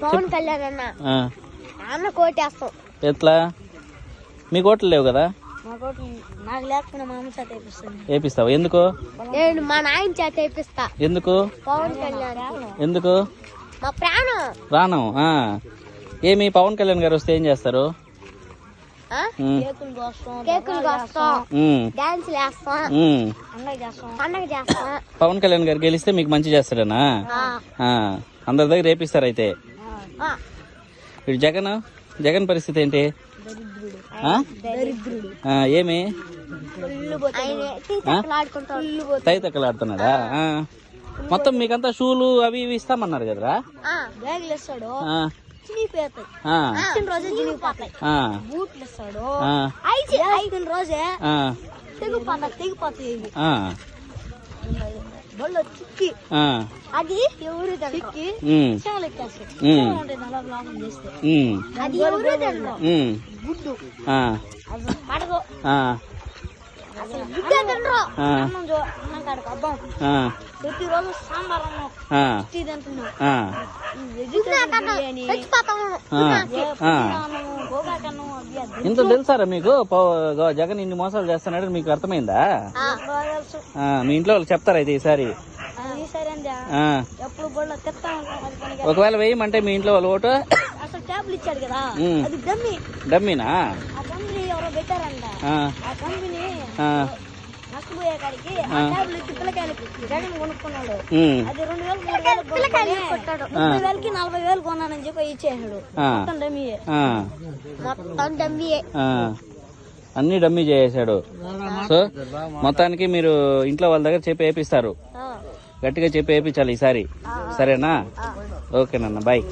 పవన్ కళ్యాణ్ అన్న అన్న కోటేస్తాం. ఎట్లా? మీకు ఓట్లు లేవు కదా? నాకు లేకుండా మా అమ్మ చేత వేపిస్తావు? ఎందుకు? నేను మా నాయన చేత వేపిస్తా. ఎందుకు? పవన్ కళ్యాణ్ ఎందుకు? మా ప్రాణం. ప్రాణం. ఏమి పవన్ కళ్యాణ్ గారు వస్తే ఏం చేస్తారు? కేకులు కోస్తాం, డాన్సులు వేస్తాం, పండగ చేస్తాం. పవన్ కళ్యాణ్ గారు గెలిస్తే మీకు మంచి చేస్తాడనా? అందరి దగ్గర రేపిస్తారు అయితే. ఇప్పుడు జగన్ పరిస్థితి ఏంటి? ఏమి తైతక్కలాడుతున్నాడా? మొత్తం మీకంతా షూలు అవి ఇవి ఇస్తామన్నారు కదరా? బ్యాగులు ఇస్తాడు, రోజే చినిగిపోతాయి. బూట్లు ఇస్తాడు, అయిపోయిన రోజే తెగిపోతాయి. బళ్ళు చిక్కి అది ఎవరు చిక్కి అది ఎవరు గుడ్డు పడగో అసలు గుడ్డే తినరు. అన్నం కాడకు అబ్బం ప్రతిరోజు సాంబార్ అన్నం తింటున్నాం. ఇంత తెలుసారా మీకు? జగన్ ఇన్ని మోసాలు చేస్తున్నాడు మీకు అర్థమైందా? మీ ఇంట్లో వాళ్ళు చెప్తారా అయితే ఈసారి? ఒకవేళ వేయమంటే మీ ఇంట్లో వాళ్ళు ఓటు ఇచ్చాడు కదా, డమ్మీనా? ఎవరో పెట్టారంట. ఆ కంపెనీ నష్టపోయే కాడికి పిల్లకాయలకి జగన్ కొనుక్కున్నాడు. అది 2,000 కొట్టాడు. 30,000కి 40,000 కొన్నానని చెప్పి ఇచ్చేసాడు. మొత్తం డమ్మీయే. మొత్తం డమ్మీయే. అన్ని డమ్మీ చేసాడు. సో మొత్తానికి మీరు ఇంట్లో వాళ్ళ దగ్గర చెప్పి వేపిస్తారు. గట్టిగా చెప్పి వేయించాలి ఈసారి. సరేనా? ఓకేనన్న, బాయ్.